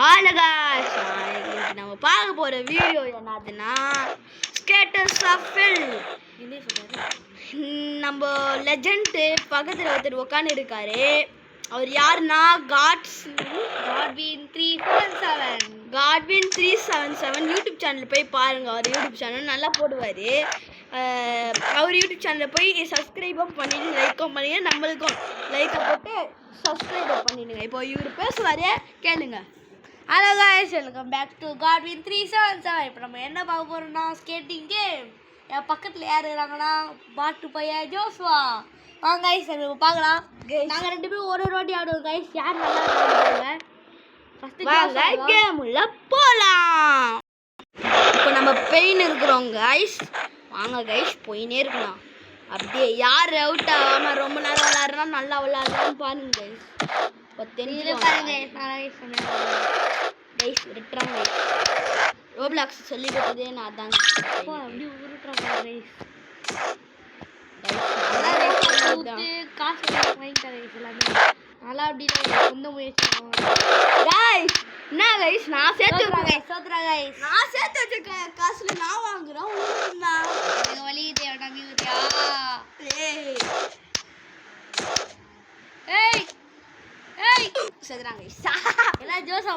ஆலகாஷ் இன்னைக்கு நம்ம பார்க்க போற வீடியோ என்னதுன்னா ஸ்கேட்டர்ஸ் ஆஃப் ஃபெல். நம்ம லெஜெண்ட் பக்கத்தில் ஒருத்தர் உட்காந்து இருக்காரு. அவர் யாருன்னா காட்வின் 377 யூடியூப் சேனல் போய் பாருங்க. அவர் யூடியூப் சேனல் நல்லா போடுவார். அவர் யூடியூப் சேனலில் போய் சப்ஸ்கிரைபும் பண்ணிட்டு லைக்கும் பண்ணிங்க. நம்மளுக்கும் லைக்கை போட்டு சப்ஸ்கிரைபும் பண்ணிடுங்க. இப்போ இவர் பேசுவார், கேளுங்க. Hello guys, welcome back to Godwin 377. இப்போ நம்ம என்ன பார்க்க போகிறோம்னா ஸ்கேட்டிங் கேம். என் பக்கத்தில் யார் இருக்காங்கன்னா பாட்டு பையன் ஜோஸ்வா. வாங்க காய்ஸ், நம்ம பார்க்கலாம். நாங்கள் 2 பேரும் ஒரு வாட்டி ஆடுவோம் காய்ஸ். யார் நல்லா ஆடுவாங்க ஃபஸ்ட்டு கேம் உள்ள போகலாம். இப்போ நம்ம பெயின் இருக்கிறோம் காய்ஸ். வாங்க கைஸ், போயினே இருக்கலாம். அப்படியே யார் அவுட் ஆகாமல் ரொம்ப நேரம் விளாட்றா நல்லா விளாட்றான்னு பாருங்க கைஸ். இப்போ தெரிஞ்சு பாருங்க கைஸ். ரிட்ராங்க கைஸ். ரோப்ளாக்ஸ் சொல்லி கொடுத்ததே நான் தாங்க. அப்படி உருட்டுறாங்க கைஸ். காசு வாங்கிட்டாங்க கைஸ். எல்லாமே நல்லா அப்படி சொந்த முயற்சி கைஸ். என்ன கைஸ், நான் சேர்த்து கைஸ் சோத்ரா கைஸ். நான் சேர்த்து வச்ச காசுல நான் வாங்குறேன். உங்களுக்கு வலி தேவடா மியூதியா. ஏய் ஏய் சேர்த்துறாங்க கைஸ். எல்லாம் ஜோசா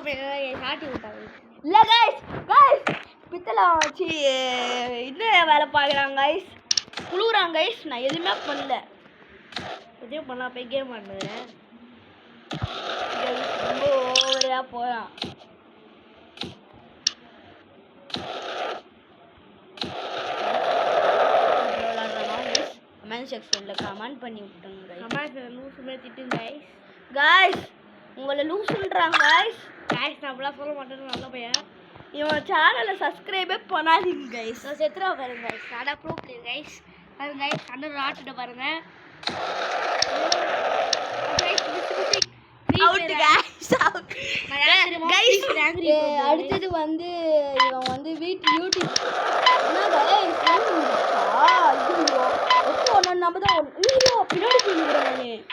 சாட்டி விட்டாங்க. இல்லை கைஸ், கைஸ் பித்தளை வச்சு இன்னும் வேலை பார்க்குறாங்க கைஸ். குழுவுறாங்க கைஸ். நான் எதுவுமே பண்ணல. எதையும் பண்ணலாம். போய் கேம் ஆடுறேன். ரொம்ப ஓவராக போகலாம். கமெண்ட் செக்ஷனில் கமெண்ட் பண்ணி விட்டுருங்க. கமெண்ட் லூசுமே திட்டுங்க கைஸ். கைஸ் உங்களை லூசுன்றாங்க கைஸ். கைஸ் நான் அப்படிலாம் சொல்ல மாட்டேன்னு நல்ல பையன். இவன் சேனலை சப்ஸ்கிரைபே பண்ணாதீங்க கைஸ். நான் செத்துறா பாருங்க கைஸ். ஆனால் ப்ரூவ் பிளேயர் கைஸ். பாருங்க கைஸ், அண்ணன் ஆட்டுட்ட பாருங்க. அடுத்தது வந்து இவன் வந்து யூடியூப் நம்ம தான் பின்னாடி போயிருக்கிறேன்.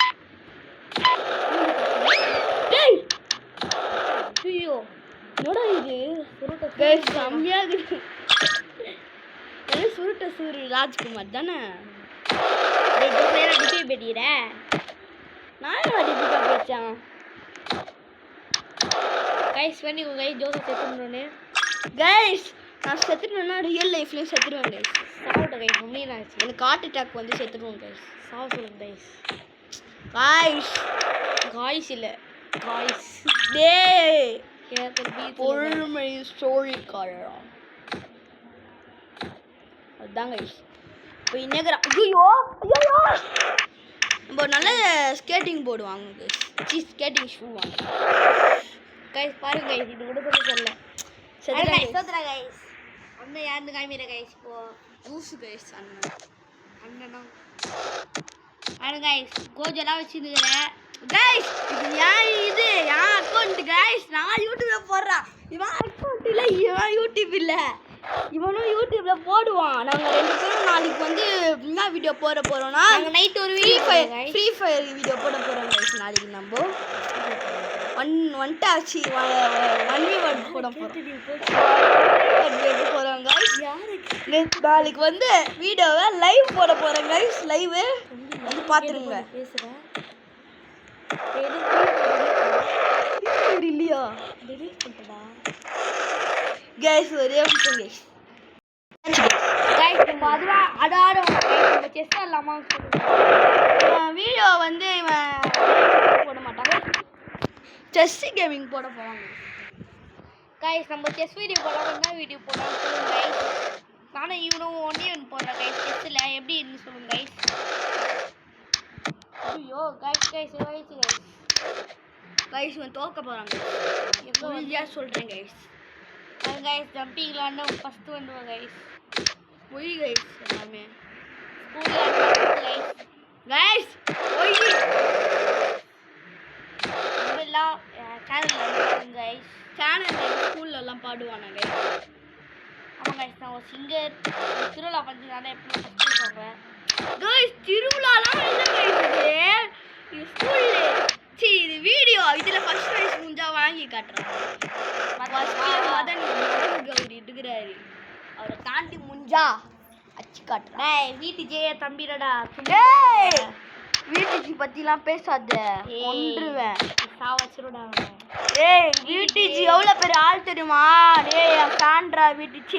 ஐயோ என்னடா இது செம்மையாக சுருட்ட சூரிய ராஜ்குமார் தானே. டிபி பெட்டிக்கிற நான் டிபிக்கா பேச்சான் கைஸ். பண்ணிக்கோ கைஸ். ஜோசப் செத்துடனே கைஸ். நான் செத்துட்டேன்னா ரியல் லைஃப்லேயும் செத்துடுவேன் கைஸ். சாப்பிட்ட கைஸ். உண்மையிலாச்சு எனக்கு ஹார்ட் அட்டாக் வந்து செத்துடுவோம் கைஸ். சாவ சொல்லுங்க கைஸ். காய்ஸ் காய்ஸ் இல்லை காய்ஸ். டேய் பொறுமை ஸ்டோரிக்காரா அதுதான் கைஸ். இப்போ இன்னேக்கிறேன். ஐயோ ஐயோ நம்ம நல்ல ஸ்கேட்டிங் போர்டு வாங்க கைஸ். ஸ்கேட்டிங் ஷூ வாங்க கைஸ். பாருங்க கைஸ், இது கூட சொல்ல சோத்ரா கைஸ். அண்ணன் யாருன்னு காமிக்கிற கைஸ். இப்போ லூசு கைஸ். அண்ணனா பாருங்க கைஸ். கோஜெல்லாம் வச்சுருக்கிறேன் கைஸ். இது என் அக்கௌண்ட் கைஸ். நான் யூடியூப்ல போடுறேன். இவன் அக்கௌண்ட் இல்லை, இவன் யூடியூப் இல்லை. இவனும் யூடியூப்ல போடுவான். நாங்கள் 2 பேரும் நாளைக்கு வந்து என்ன வீடியோ போகிறோன்னா நாங்கள் நைட் ஒரு ஃப்ரீ ஃபயர் வீடியோ போட போகிறோம் கைஸ். நாளைக்கு நம்ம வந்துட்டாச்சு 1v1 போட போகிறோம் கைஸ். நாளைக்கு வந்து வீடியோவை லைவ் போட போகிறோம் கைஸ். லைவ் வந்து பார்த்துருங்க. இல்லையா கைஸ், ஒரே நிமிஷம் கைஸ். அதெல்லாம் அடாடும் செஸ் இல்லாமா வீடியோ வந்து இவன் போட மாட்டாங்க. செஸ் கேமிங் போட போகிறாங்க கைஸ். நம்ம செஸ் வீடியோ போடலாம். என்ன வீடியோ போடலாம் சொல்லுங்க கைஸ். நானும் இவனும் ஒன்று போடுறேன் கைஸ். செஸ்ஸில் எப்படி இருந்து சொல்லுங்க கைஸ். ஐயோ கைஸ் கைஸ் வயசு கைஸ். கைஸ் இவன் தோக்க போகிறாங்க. எப்போ உறுதியாக சொல்கிறேன் கைஸ். கைஸ் ஜம்பிங் விளாண்டா ஃபஸ்ட்டு வந்துடுவோம் கைஸ். ஒய் கைஸ் எல்லாமே ஸ்கூலில் கைஸ். கைஸ் ஒய் எல்லாம் சேனலில் கைஸ். சேனல் ஸ்கூல்லலாம் பாடுவானா கைஸ். ஆமாம் கைஸ், நான் ஒரு சிங்கர். திருவிழா பார்த்தீங்கன்னா எப்படி ஃபஸ்ட்டு சொல்கிறேன் கைஸ். திருவிழாலாம் என்ன கைஸ் இது ஸ்கூல்ல சரி இது வீடியோ இதுல ஃபர்ஸ்ட் ப்ரைஸ் முடிஞ்சா வாங்கி காட்டுறேன். மதன் கௌரி இருக்கிறாரு, அவரை தாண்டி முடிஞ்சா அச்சு காட்டுறேன். டேய் வீட்டு ஜெய தம்பிடா. டேய் வீட்டுக்கு பத்திலாம் பேசாத, கொன்றுவேன். சாவச்சிருடா. ஏய் வீட்டுஜி எவ்வளவு பெரிய ஆள் தெரியுமா? டேய் என் ஃபேன்டா வீட்டுஜி.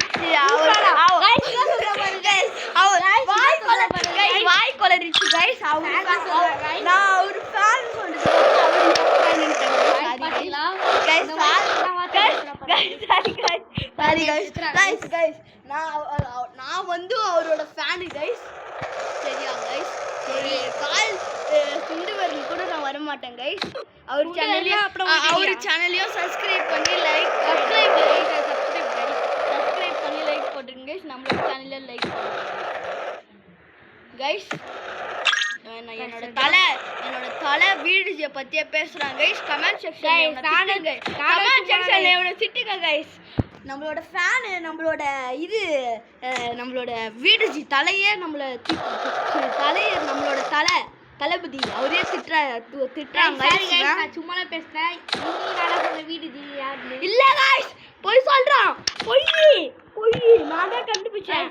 வாய் கொலரிச்சு கைஸ். நான் ஒரு ஃபேன் நான் வந்து அவரோட ஃபேனு கைஸ். சரியா கைஸ்? சரி கால் சுண்டுவரில் கூட நான் வர மாட்டேன் கைஸ். அவர் சேனலையும் சப்ஸ்கிரைப் பண்ணி லைக் பண்ணி லைக் போட்டுருங்க கைஸ். நம்மளோட சேனல்ல லைக் பண்ணுங்க கைஸ். என்னோட தலை வீடியோ பத்தியே பேசுறாங்க கைஸ். கமெண்ட் செக்ஷன்ல எவ்வளவு திட்டுங்க கைஸ். நம்மளோட ஃபேனு நம்மளோட வீடுஜி தலையே நம்மளோட தளபதி அவரே திட்டுறாங்க. சும்மா பேசுறேன். வீடு இல்ல கைஸ், போய் சொல்றான். பொய் நான் தான் கண்டுபிடிச்சேன்.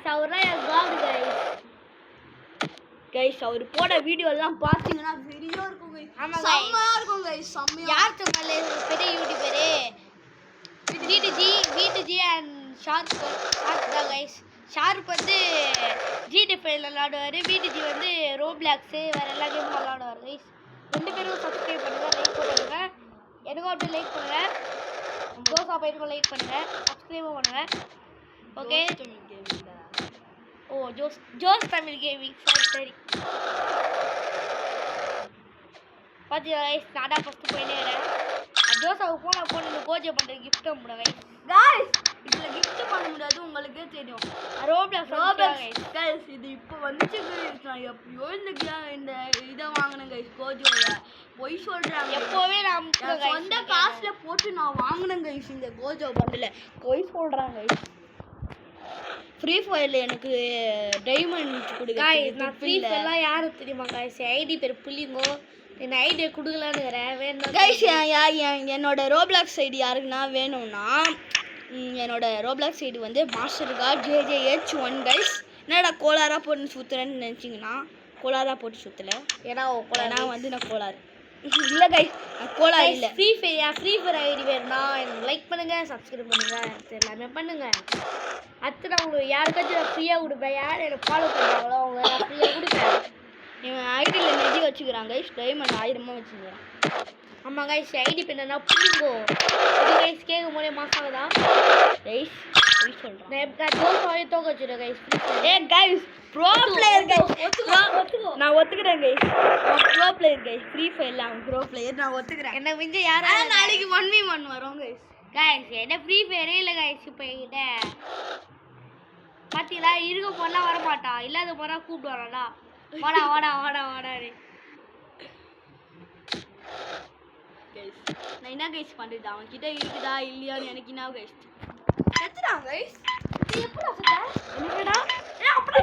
கைஸ் அவர் போட வீடியோ எல்லாம் பாத்தீங்கன்னா வீடியோ இருக்கும் கைஸ். செம்மையா இருக்கும் கைஸ். செம்மையா. யார் சொன்னாலே பெரிய யூடியூபரே வீட்டுஜி அண்ட் ஷார்ப் தான் கைஸ். ஷார்ப் வந்து ஜிடிஎஃப்ல விளாடுவார், வீட்டுஜி வந்து ரோப்ளாக்ஸு வேறு எல்லா கேமும் விளாடுவார் கைஸ். 2 பேரும் சப்ஸ்கிரைப் பண்ணுங்கள், லைக் பண்ணுங்க. எனக்கும் அப்படியே லைக் பண்ணுங்கள். ஜோசா பையனுக்கும் லைக் பண்ணுங்கள், சப்ஸ்கிரைபும் பண்ணுங்கள். ஓகே. ஓ ஜோஸ் தமிழ் கேமிங். சரி பார்த்தீங்களா கைஸ், நான் தான் ஃபஸ்ட்டு போயிட்டே வரேன். ஜோசாவுக்கு போன இந்த கோஜை பண்ணுற கிஃப்ட் அனுப்பிட கைஸ். இதுல கிஃப்ட் பண்ண முடியாது, உங்களுக்கே தெரியும். ரோப்ளாக்ஸ் கைஸ் இது இப்போ வந்துச்சு கைஸ். நான் எப்பயோ இந்த இதை வாங்கினேன் கைஸ். கோஜோல பொய் சொல்றாங்க. எப்போவே நான் சொந்த காசுல போட்டு நான் வாங்கினேன் கைஸ். இந்த கோஜோ பண்டில் பொய் சொல்றாங்க கைஸ். ஃப்ரீ ஃபயர்ல எனக்கு டைமண்ட் கொடுங்க. நான் ஃப்ரீ ஃபயர்லாம் யாரும் தெரியுமா கைஸ்? ஐடி பேர் புள்ளிங்கோ. என்ன ஐடியா கொடுக்கலான்னு வேணும் கைஸ். என்னோட ரோப்ளாக்ஸ் ஐடி யாருக்குன்னா வேணும்னா என்னோட ரோப்ளாக்ஸ் ஐடி வந்து மாஸ்டர் கார்ட் JJH1 கைஸ். என்னடா கோளாரா போட்டு சுற்றுறேன்னு நினச்சிங்கன்னா கோளாரா போட்டு சுற்றலை. ஏன்னா வந்து நான் கோளாறு இல்லை கைஸ், கோளாறு இல்லை. ஃப்ரீ ஃபயர் ஐடி வேணும்னா எனக்கு லைக் பண்ணுங்கள், சப்ஸ்கிரைப் பண்ணுங்கள், எல்லாமே பண்ணுங்கள். அடுத்து நான் உங்களுக்கு யாருக்காச்சும் நான் ஃப்ரீயாக கொடுப்பேன். யார் எனக்கு ஃபாலோ பண்ணுறாங்களோ அவங்க நான் ஃப்ரீயாக கொடுப்பேன். இவன் ஐடியில் நிதி வச்சுக்கிறாங்க கைஸ். டைமண்ட் 1000 வச்சுக்கிறான். ஆமாம் கைஸ், ஐடி பின்னா புரியுங்கோ. இது கைஸ் கேட்கும் போதே மாதம் தான் கைஸ் சொல்கிறேன். தோக்க வச்சுருக்கேன் guys. Guys bro player guys. நான் ஒத்துக்கிறேன் guys. Bro player guys. Free ஃபயர்ல அவன் ப்ரோ பிளேயர், நான் ஒத்துக்கிறேன். என்ன மிஞ்ச யாரா நாளைக்கு 1v1 வரும் கைஸ். என்ன ஃப்ரீ ஃபயரே இல்லை கைஸ். இப்போ என்கிட்ட பார்த்தீங்களா, இருக்க போனால் வரமாட்டான், இல்லாத போனால் கூப்பிட்டு வரான்டா. வாடா நான் என்ன கைஸ் பண்ணுறது? அவன் கிட்ட இருக்குதா இல்லையான்னு எனக்கு என்ன கைஸ் செத்துறான் கைஸ். எப்படா செத்த? என்னடா அப்படி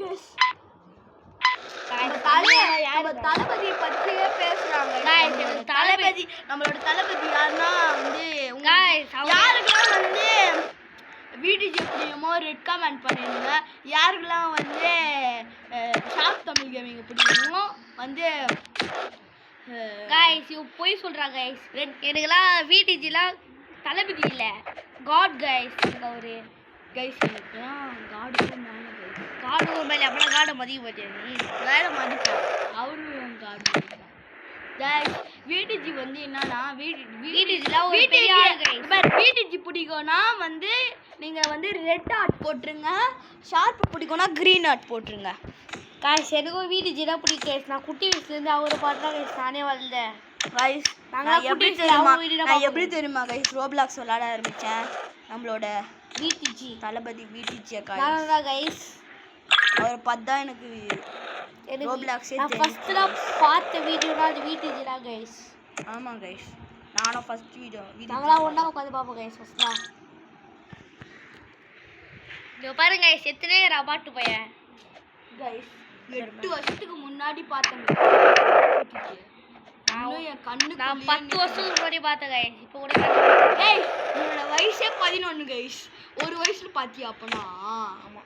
கைஸ். தளபதியை பற்றியே பேசுறாங்க. நம்மளோட தளபதி யாருன்னா வந்து யாருக்கெல்லாம் வந்து வீடியோ பிடிக்குமோ ரெட் கமெண்ட் பண்ணிடுங்க. யாருக்கெல்லாம் வந்து ஷார்ப் தமிழ் கேமிங் பிடிக்குமோ வந்து கைஸ் போய் சொல்கிறாங்க கைஸ். எனக்குலாம் வீடிஜிலாம் தளபதி இல்லை, காட் கைஸ். ஒரு கைஸ் எனக்குலாம் காடுக்கும் மேலே கைஸ். காடு மேலே அப்படின்னா காடை மதிக்க மாட்டேன். வேலை மதிப்பேன், அவரும் காடு மதிப்பேன் கைஸ். வீடிஜி வந்து என்னன்னா வீடிஜி பிடிக்கும்னா வந்து நீங்கள் வந்து ரெட் ஆர்ட் போட்டுருங்க. ஷார்ப் பிடிக்கும்னா க்ரீன் ஆர்ட் போட்டுருங்க கைஸ். எனக்கும் வீடிஜி தான் பிடிக்கும் கைஸ். நான் குட்டி வயசுலேருந்து அவரை பார்த்து தான் கைஸ் நானே வளர்ந்தேன் கைஸ். நான் எப்படி தெரியுமா கைஸ் ரோப்ளாக்ஸ் விளாட ஆரம்பித்தேன். நம்மளோட வீடிஜி தளபதி வீடிஜி கைஸ். அவரை பார்த்து தான் எனக்கு ரோப்ளாக்ஸே நான் ஃபர்ஸ்ட்லாம் பார்த்த வீடியோனா அது வீடிஜி தான் கைஸ். ஆமாம் கைஸ், நானும் ஃபர்ஸ்ட் வீடியோ நாங்களாம் ஒன்றா உட்காந்து பார்ப்போம் கைஸ். ஃபர்ஸ்ட்லாம் இங்கே பாருங்க கைஸ், எத்தனை பாட்டு பையன் கைஸ். 8 வருஷத்துக்கு முன்னாடி பார்த்தேன். என் கண்ணு நான் 10 வருஷத்துக்கு முன்னாடி பார்த்தேன் கைஸ். இப்போ கூட ஏய் என்னோட வயசே 11 கைஸ். ஒரு வயசுல பாத்தியா அப்பனா? ஆமா.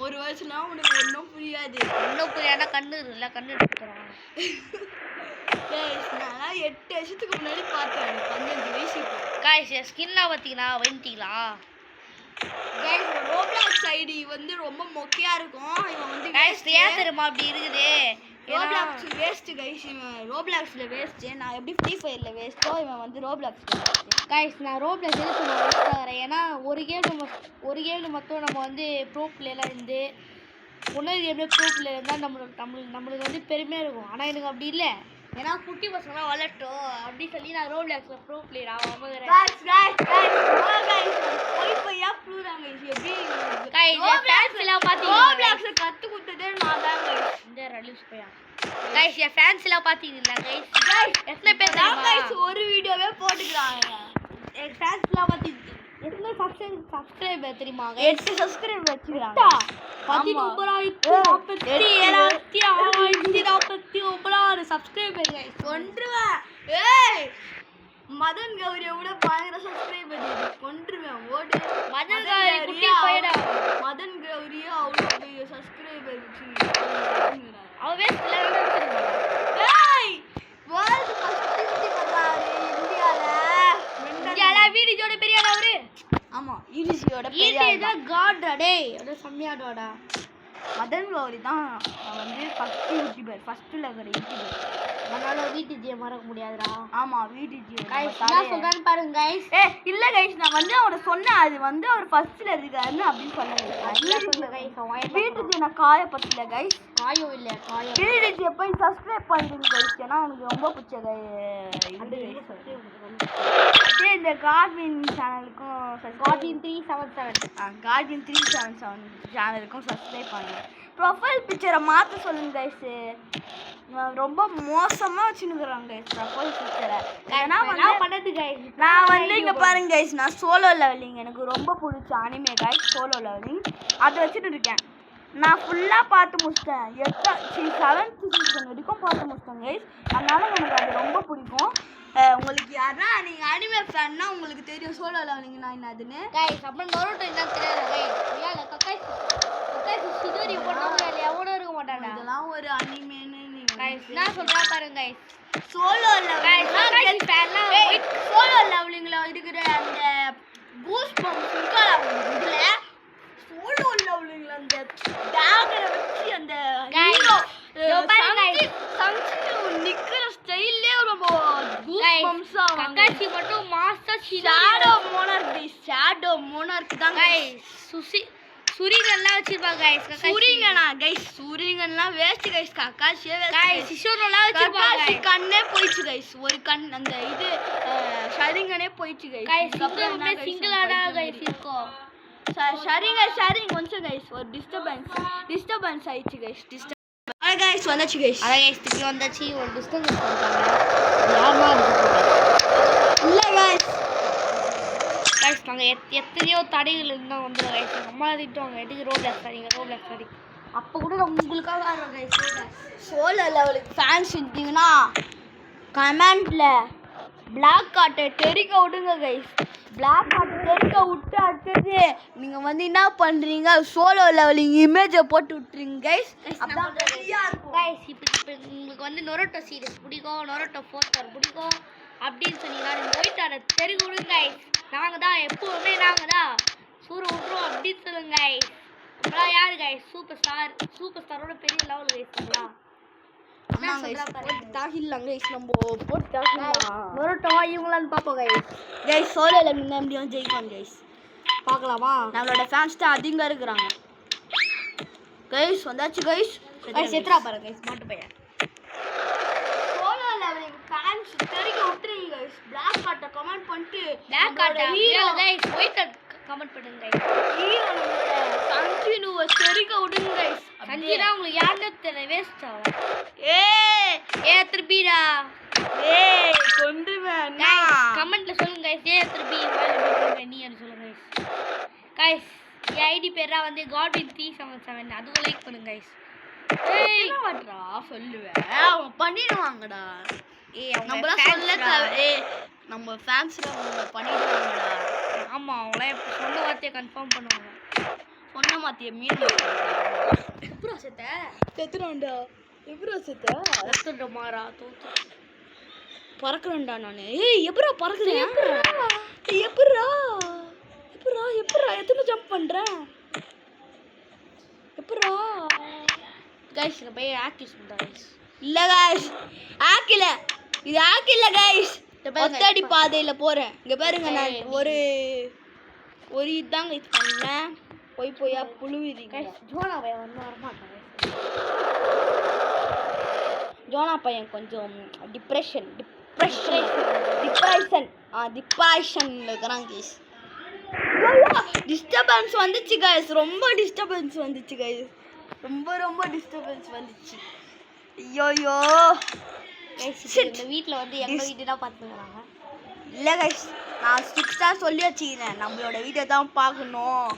ஒரு வயசுனா உனக்கு ஒன்றும் புரியாது. இன்னும் புரியாத கண்ணு இல்லை கண்ணு எடுத்துக்கிறோம் கைஸ் நான் 8 வருஷத்துக்கு முன்னாடி பார்த்தேன். 15 வயசு இப்போ. கைஸ் என் ஸ்கின்லாம் பார்த்தீங்களா வந்துட்டீங்களா? கைஸ் ரோப்ளாக்ஸ் ஐடி வந்து ரொம்ப மொக்கையா இருக்கும். இவன் வந்து கைஸ் ஏன் தெரியுமா அப்படி இருக்குது? Roblox waste guys. இவன் ரோப்ளாக்ஸ்ல வேஸ்ட். நான் எப்படி ஃப்ரீ ஃபயர்ல வேஸ்ட்டோ இவன் வந்து ரோப்ளாக்ஸ்ல வேஸ்ட். கைஸ் நான் ரோப்ளாக்ஸ் எதுக்கு நான் வேஸ்ட் ஆகிறேன்? ஏன்னா ஒரு கேம் மட்டும் நம்ம வந்து ப்ரோ பிளேயர்லாம் இருந்து ஒன்றாவது கேம்ல ப்ரோ பிளேயர் இருந்தால் நம்மளுக்கு வந்து பெருமையாக இருக்கும். ஆனால் எனக்கு அப்படி இல்லை. ஏன்னா குட்டி பசங்களாம் வளரட்டும் அப்படின்னு சொல்லி நான் ரோப்ளாக்ஸ்ல ப்ரோ பிளேயர் ஆகாம போய்யா ப்ளூராங்க எப்படி கைஸ் ஃபேன்ஸ் எல்லாம் பாத்தீங்களா? ரோப்ளாக்ஸ் கத்து கொடுத்ததே நான் தான் கைஸ். இந்த ரலிஸ் போயா கைஸ் என் ஃபேன்ஸ் எல்லாம் பாத்தீங்களா கைஸ்? எத்தனை பேர் தான் கைஸ் ஒரு வீடியோவே போட்டுக்கறாங்க. என் ஃபேன்ஸ் எல்லாம் பாத்தீங்க எத்தனை சப்ஸ்கிரைபர் தெரியுமா? 8 சப்ஸ்கிரைபர் வச்சிருக்காங்க. 19,749 சப்ஸ்கிரைபர் கைஸ். கொன்றுவேன். ஏய் மதன் கௌரியை விட பயங்கர சப்ஸ்கிரைபர் இது. கொன்றுவேன் ஓடு. மதன் கௌரி குட்டி பையடா. மதன் கௌரியே அவ்வளோ பெரிய சப்ஸ்கிரைபர் வச்சிருக்காங்க. அவ வேஸ்ட் இல்ல ஏய் வேர்ல்ட் ஃபர்ஸ்ட் பண்றாரு இந்தியால வீடியோட பெரிய ஆளா அவரு. ஆமா ஈடிசியோட பெரிய ஆளா. ஈடிசி காட் டேய் அது செம்மையாடா. மதன் கௌரி தான் வந்து ஃபர்ஸ்ட் யூடியூபர். ஃபர்ஸ்ட்ல இருக்கிற யூடியூபர். அதனால வீடிஜி மறக்க முடியாதுடா. ஆமா வீடிஜி गाइस நான் சொல்றேன் பாருங்க गाइस. இல்ல गाइस நான் வந்து அவரை சொன்னேன் அது வந்து அவர் ஃபர்ஸ்ட்ல இருக்காருன்னு அப்படி சொன்னேன். இல்ல சொல்ல गाइस வீடிஜி நான் காய பத்தில गाइस. காயோ இல்ல காயோ. வீடிஜி போய் சப்ஸ்கிரைப் பண்ணிடுங்க गाइस. ஏன்னா எனக்கு ரொம்ப பிடிச்ச இது இந்த காட்வின் சேனலுக்கும் காட்வின் 377 காட்வின் 377 சேனலுக்கும் சப்ஸ்கிரைப் பண்ணுங்க. ப்ரொஃபைல் பிக்சரை மாற்ற சொல்லுங்க गाइस. ரொம்ப மோசமா வச்சுன்னுக்குறாங்க गाइस ப்ரொஃபைல் பிக்சரை. நான் பண்ணது गाइस. நான் வந்து இங்க பாருங்க गाइस நான் சோலோ லெவலிங் எனக்கு ரொம்ப பிடிச்ச அனிமே गाइस சோலோ லெவலிங் அதை வச்சுட்டு இருக்கேன். நான் ஃபுல்லா பார்த்து முடிச்சிட்டேன். 7th சீசன் வரைக்கும் பார்த்து முடிச்சிட்டேன் गाइस. அதனால எனக்கு அது ரொம்ப பிடிக்கும். உங்களுக்கு யாரா நீங்க அனிமே ஃபேன்னா உங்களுக்கு தெரியும் சோலோ லெவலிங்னா என்னதுன்னு. गाइस அப்ப நரோட்டோ என்ன தெரியாது गाइस. யால கக்காய் சிதறி போடுறவங்க எவனோ இருக்க மாட்டாடா. இதெல்லாம் ஒரு அனிமேன்னு நீங்க गाइस நான் சொல்றேன் பாருங்க गाइस. சோலோ லெவலிங் गाइस ஃபேன்லாம் சோலோ லெவலிங்ல இருக்கிற அந்த கூஸ் பம்ப்ஸ் இருக்கல இதுல சோலோ லெவலிங்ல அந்த டாகரை வச்சு அந்த ஹீரோ சம்சி நிக்கிற ஸ்டைல்லே ரொம்ப கூஸ் பம்ப்ஸ் கக்காச்சி மட்டும் மாஸ்டர் ஷேடோ மோனார்க் தான் गाइस சுரிகன்லாம் வச்சிருப்பாங்க गाइस. சுரிகனா गाइस சுரிகன்லாம் வேஸ்ட் गाइस. கக்காசியே வேஸ்ட் गाइस சிஷோனலாம் வச்சிருப்பாங்க கக்காசி கண்ணே போயிச்சு गाइस. ஒரு கண் அந்த இது ஷரிங்கனே போயிச்சு गाइस. गाइस சிங்கமே சிங்கிளாடா गाइस இருக்கும். ஷரிங் கொஞ்சம் गाइस ஒரு டிஸ்டர்பன்ஸ் ஆயிச்சு गाइस. அட गाइस வந்தாச்சு गाइस. அட गाइस திருப்பி வந்தாச்சு. ஒரு டிஸ்டர்பன்ஸ் பண்ணிட்டாங்க. யாரமா இருக்கு இல்ல गाइस நாங்கள் எத்தனையோ தடைகள் இருந்தால் வந்து गाइस அம்மா திட்டுவாங்க எதுக்கு ரோப்ளாக்ஸ் ஆடி. அப்போ கூட நான் உங்களுக்காக ஆடுறேன் गाइस. சோலோ லெவலுக்கு ஃபேன்ஸ் இருந்தீங்கன்னா கமெண்ட்ல பிளாக் கார்ட்டை தெரிக்க விடுங்க गाइस. பிளாக் கார்ட்டை தெரிக்க விட்டு அடுத்தது நீங்கள் வந்து என்ன பண்ணுறீங்க சோலோ லெவலிங் இமேஜை போட்டு விட்டுறீங்க गाइस. அதான் गाइस இப்போ உங்களுக்கு வந்து நரோட்டோ சீரிஸ் பிடிக்கும், நரோட்டோ 4 பிடிக்கும் அப்படின்னு சொன்னீங்கன்னா நீங்கள் ஒயிட்டாட தெரிக்க விடுங்க गाइस. நாங்கள் தான் எப்போவுமே நாங்கள் தான் சூற விட்ருவோம் அப்படின்னு சொல்லுங்க गाइस. அப்புறம் யார் गाइस சூப்பர் ஸ்டாரோட பெரிய லெவல் गाइஸ்ங்களா? தாகிடலாம் गाइस நம்ம போட்டு தாகிடலாம். நரோட்டோவா இவங்களான்னு பார்ப்போம் गाइस சோலோ லெவலிங் எப்படியும் ஜெயிப்பாங்க गाइस. பார்க்கலாமா? நம்மளோட ஃபேன்ஸ் தான் அதிகம் இருக்கிறாங்க गाइस. வந்தாச்சு गाइस. எத்தனை பாருங்க गाइस மாட்டு பையன் சோலோ லெவலிங் ஃபேன்ஸ் தெரிக்க விட்டுறீங்க गाइस. பிளாக் கார்ட்டை கமெண்ட் பண்ணிட்டு பிளாக் கார்ட்டை ஹீரோ गाइस ஒயிட் கமெண்ட் பண்ணுங்க गाइस. ஹீரோ நம்மளோட சஞ்சினுவை தெரிக்க விடுங்க गाइस. சஞ்சினா உங்களுக்கு யாருன்னு தெரியல வேஸ்ட் ஆகும். திருப்பிடா கொன்றுவேன் கமெண்ட்ல சொல்லுங்க गाइस. திருப்பி நீ என்ன சொல்லுங்க गाइस. गाइस என் ஐடி பேரா வந்து காட்வின் 377 அதுவும் லைக் பண்ணுங்க गाइस. என்ன பண்றா சொல்லுவேன் அவங்க பண்ணிடுவாங்கடா. நம்மள சொல்ல நம்ம ஃபேன்ஸ்ல அவங்க பண்ணிடுவாங்கடா. ஆமா அவங்களே சொன்ன வார்த்தையை கன்ஃபார்ம் பண்ணுவாங்க. சொன்ன மாத்திய மீன் எப்படா செத்த செத்துறான்டா. எப்படா செத்த செத்துட்ட மாறா தோத்து பறக்குறேன்டா நானு. ஏய் எப்படா பறக்குறேன்? எப்படா எப்படா எப்படா எத்தனை ஜம்ப் பண்றேன்? எப்படா கைஸ் இங்க போய் ஆக்டிஸ் பண்ணா கைஸ். இல்ல கைஸ் ஆக்கில இது ஆக்கில கைஸ். ஒத்தடி பாதையில போறேன். இங்க பாருங்க நான் ஒரு இதாங்க இது பண்ணேன். போயா புழுவிதி கைஸ். ஜோனா பையன் வந்து வரமாட்டான். ஜோனா பையன் கொஞ்சம் டிப்ரெஷன் இருக்கிறான் கைஸ். டிஸ்டர்பன்ஸ் வந்துச்சு கைஸ். ரொம்ப டிஸ்டர்பன்ஸ் வந்துச்சு கைஸ். ரொம்ப டிஸ்டர்பன்ஸ் வந்துச்சு. ஐயோ இந்த வீட்டில் வந்து எங்க வீட்டு தான் பார்த்துக்கிறாங்க. இல்லை கைஸ் நான் ஸ்ட்ரிக்டா சொல்லி வச்சுக்கிறேன். நம்மளோட வீடியோ தான் பார்க்கணும்.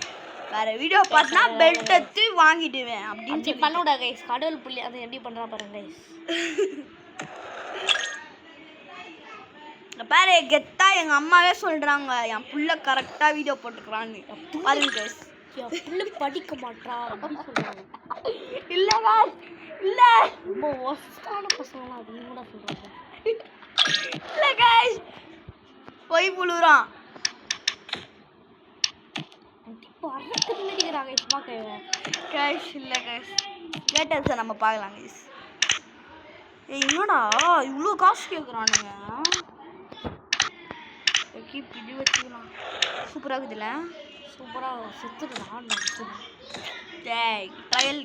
வேற வீடியோ பார்த்தா பெல்ட் எடுத்து வாங்கிடுவேன் அப்படின்னு பண்ணக்கூடா கைஸ். கடவுள் புள்ளி அதை எப்படி பண்றா பாருங்க கைஸ். பாரு கெத்தா எங்க அம்மாவே சொல்றாங்க என் புள்ள கரெக்டா வீடியோ போட்டுக்கிறான்னு. பாருங்க கைஸ் என் புள்ள படிக்க மாட்டா அப்படின்னு சொல்றாங்க. இல்ல கைஸ் இல்ல ரொம்ப ஒஸ்டான பசங்களாம் அப்படின்னு கூட சொல்றாங்க. இல்ல கைஸ் போய் புழுறான். கைஸ் இல்ல கைஸ் கேட்டல்ஸை நம்ம பார்க்கலாம் கைஸ். ஏய் என்னடா இவ்வளோ காசு கேட்குறானுங்க. இப்படி வச்சுக்கலாம். சூப்பராக இருக்குதுல்ல? சூப்பராக செத்துடுறான். டேய் ட்ரையல்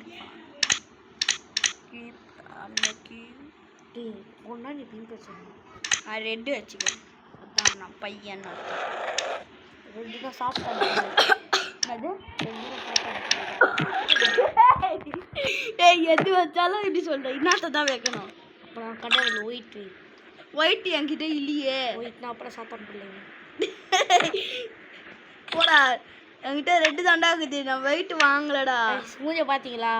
ஒன்றா நீ பிங்க் வச்சுக்கணும். நான் ரெட்டு வச்சுக்கிறேன். அதான் நான் பையன் ரெண்டு தான் சாப்பிட்டேன். அது ஏய் எது வச்சாலும் இப்படி சொல்கிறேன். இன்னத்தை தான் வைக்கணும். அப்புறம் கடவுள் ஒயிட் என்கிட்ட இல்லையே. ஒயிட்னா அப்புறம் சாப்பாடு பிள்ளைங்க போடா என்கிட்ட ரெட்டு தாண்டா இருக்குது. நான் ஒயிட் வாங்கலடா. மூஞ்ச பார்த்தீங்களா?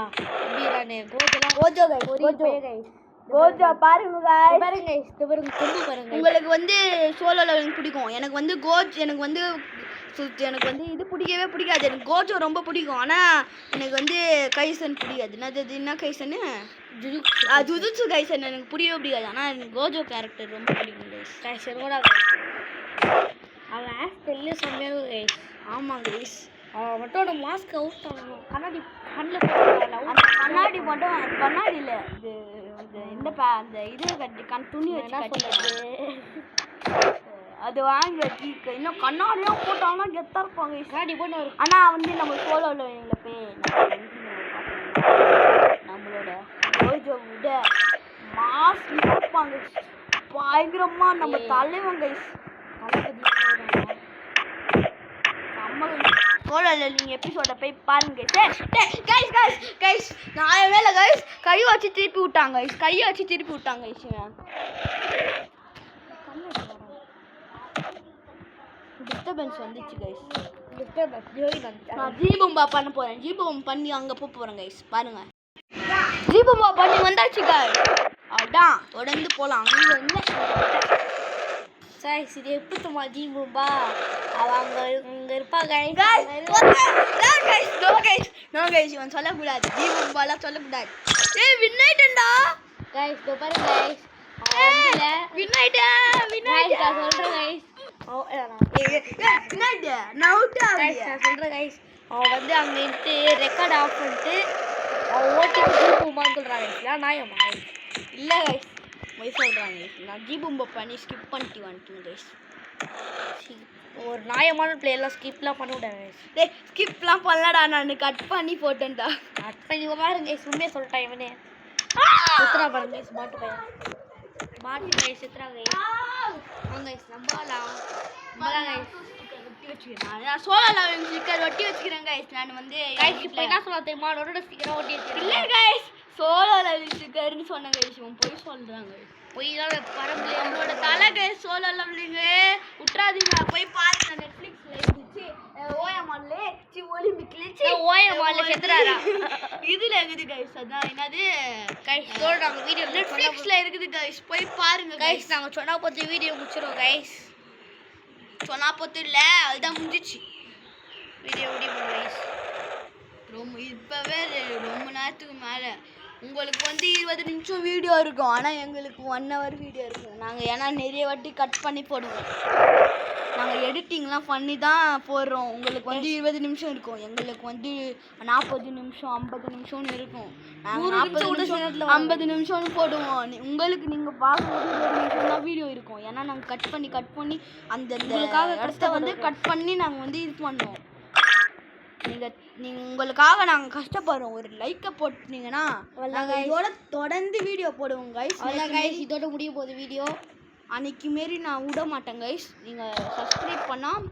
கோஜோ பாருங்க பாருங்க பாருங்க. உங்களுக்கு வந்து சோலோ லெவலிங் பிடிக்கும். எனக்கு வந்து எனக்கு வந்து இது பிடிக்கவே பிடிக்காது. எனக்கு கோஜோ ரொம்ப பிடிக்கும். ஆனால் எனக்கு வந்து கைசன் பிடிக்காது. என்ன கைசன்னு ஜுஜுட்சு கைசன் எனக்கு பிடிக்கவே பிடிக்காது. ஆனால் எனக்கு கோஜோ கேரக்டர் ரொம்ப பிடிக்கும் கைசன் கூட. அவன் ஆஸ்டெல்லே செம்மையாக கைஸ். ஆமாம் கைஸ் அவன் மட்டும் மாஸ்க் அவுட் ஆகணும். கண்ணாடி கண்ணில் அந்த கண்ணாடி மட்டும் கண்ணாடியில் இது இந்த அந்த இது கட்டி துணி வச்சு கட்டுறது அது வாங்கி வச்சு இன்னும் கண்ணாடியும் போட்டாங்கன்னா கெத்தாக இருப்பாங்க. கண்ணாடி போட்டு வரும். ஆனால் வந்து நம்ம சோலோவில் எங்களை போய் நம்மளோட கோஜோ விட மாஸ்க் இருப்பாங்க பயங்கரமாக. நம்ம தலைவங்க சோலோவில் நீங்கள் எபிசோட போய் பாருங்க. கைஸ் நான் வேலை கைஸ் கையை வச்சு திருப்பி விட்டாங்க கைஸ். டிஸ்டர்பன்ஸ் வந்துச்சு கைஸ். நான் ஜீபம்பா பண்ண போகிறேன். ஜீபம் பண்ணி அங்கே போகிறேன் கைஸ். பாருங்க ஜீபம்பா பண்ணி வந்தாச்சு கைஸ். அதான் தொடர்ந்து போகலாம். அங்கே வந்து சாய் இது எப்போத்துமா ஜீபம்பா அவள் அங்கே இருப்பா கைஸ். நோ கைஸ் இவன் சொல்லக்கூடாது. ஜீபம்பாலாம் சொல்லக்கூடாது. ஏய் வின்னாயிட்டேன்டா கைஸ். இதோ பாருங்க கைஸ். வின்னாயிட்டேன் சொல்கிறேன் கைஸ். சொல்றேன் கைஸ். அவன் வந்து அங்கே இருந்து ரெக்கார்ட் ஆஃப் பண்ணிட்டு அவன் ஓட்டிட்டு ஜீபும்பான்னு சொல்கிறாங்க. நாயம்மா இல்லை கைஸ் போய் சொல்கிறாங்க. நான் ஜீபும்பா பண்ணி ஸ்கிப் பண்ணிட்டு வந்துட்டேன் கைஸ். ஒரு நியாயமான பிளேயர்லாம் ஸ்கிப்லாம் பண்ண விடாது. டேய் ஸ்கிப்லாம் பண்ணலடா. நான் கட் பண்ணி போட்டேன்டா. கட் பண்ணி பாருங்க கைஸ். உண்மையாக சொல்லிட்டேன் இவனே. சுத்துறா பாருங்க கைஸ். மாட்டு கைஸ் சுத்துறா கைஸ். வாங்க கைஸ் நம்பலாம் கைஸ். நான் சோலால ஸ்டிக்கர் ஒட்டி வச்சுக்கிறேன் கைஸ். நான் வந்து கைஸ் இப்போ என்ன சொல்ல தெரியுமா? என்னோட ஸ்டிக்கரை ஒட்டி வச்சுக்கிறேன். இல்லை கைஸ் சோலால ஸ்டிக்கர்னு சொன்னேன் கைஸ். இவன் போய் சொல்கிறாங்க. போய் தான் பரம்பரை நம்மளோட தலை கைஸ். சோலால விட்டுறாதீங்க. போய் பாருங்க நெட்ஃப்ளிக்ஸில் இருந்துச்சு. ஓஎம்ஆர்லே ஓயமால செத்துறாரா இதுல இருக்குது கைஸ் அதான் என்னது கைஸ் இதோட நாங்க வீடியோ நெட்ஃபிளிக்ஸ்ல இருக்குது கைஸ் போய் பாருங்க கைஸ் நாங்க சொன்னா பத்தி வீடியோ முடிச்சிரோம் கைஸ் சொன்னா போத்து இல்ல அதுதான் முடிஞ்சிச்சு வீடியோ முடிப்போம் கைஸ் ரொம்ப இப்பவே ரொம்ப நேரத்துக்கு மேல உங்களுக்கு வந்து 20 நிமிஷம் வீடியோ இருக்கும் ஆனால் எங்களுக்கு 1 hour வீடியோ இருக்கும் நாங்கள் ஏன்னா நிறைய வாட்டி கட் பண்ணி போடுவோம் நாங்கள் எடிட்டிங்லாம் பண்ணி தான் போடுறோம் உங்களுக்கு வந்து 20 நிமிஷம் இருக்கும் எங்களுக்கு வந்து 40 நிமிஷம் 50 நிமிஷம்னு இருக்கும் நாங்கள் 50 நிமிஷம்னு போடுவோம் உங்களுக்கு நீங்கள் பார்க்கும்போது 20 நிமிஷம் தான் வீடியோ இருக்கும் ஏன்னா நாங்கள் கட் பண்ணி அந்த இடத்த வந்து கட் பண்ணி நாங்கள் வந்து இது பண்ணுவோம் நீங்கள் உங்களுக்காக நாங்கள் கஷ்டப்படுறோம் ஒரு லைக்கை போட்டுனீங்கன்னா நாங்கள் இதோட தொடர்ந்து வீடியோ போடுவோம் கைஸ் அவ்வளோதான் கைஸ் இதோட முடிய போகுது வீடியோ அன்னைக்கு மாரி நான் விட மாட்டேன் கைஸ் நீங்கள் சப்ஸ்கிரைப் பண்ணால்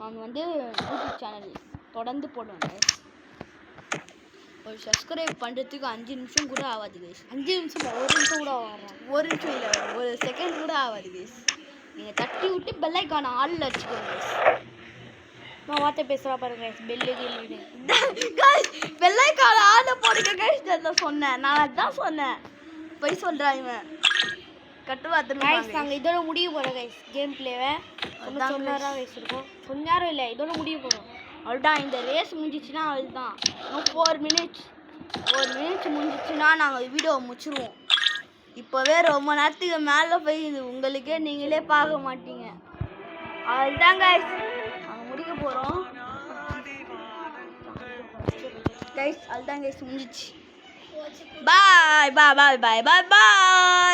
நான் வந்து யூடியூப் சேனல் தொடர்ந்து போடுவேன் கைஸ் ஒரு சப்ஸ்கிரைப் பண்ணுறதுக்கு 5 நிமிஷம் கூட ஆகாது கைஸ் 5 நிமிஷம் 1 நிமிஷம் கூட ஆகும் 1 நிமிஷம் இல்லை 1 செகண்ட் கூட ஆகாது கைஸ் நீங்கள் தட்டி விட்டு பெல்லைக்கான ஆளில் வச்சுக்கோங்க கைஸ் நான் வார்த்தை பேசுகிறா பாருங்க பெல்லு கில்லு கைஸ் வெள்ளைக்கார ஆளை போடுங்க கைஸ் நான் சொன்னேன் நான் அதான் சொன்னேன் போய் சொல்கிறான் இவன் கட்டுவாத்துன்னு கைஸ் நாங்கள் இதோட முடிய போகிறோம் கைஸ் கேம் பிளேவை கொஞ்சம் நேரம் கைஸ் இருக்கும் கொஞ்ச நேரம் இல்லை இதோட முடிய போகிறோம் அவ்வளோதான் இந்த ரேஸ் முடிஞ்சிச்சுன்னா அவ்வளோதான் இன்னும் 4 மினிட்ஸ் முடிஞ்சிச்சுன்னா நாங்கள் வீடியோ முடிச்சிருவோம் இப்போவே ரொம்ப நேரத்துக்கு மேலே போயிடுது உங்களுக்கே நீங்களே பார்க்க மாட்டீங்க அவ்வளோதான் கைஸ் முடிக்க போகிறோம் கைஸ் அதுதான் கைஸ் முடிஞ்சிச்சு பாய் பாய் பாய் பாய் பாய் பாய்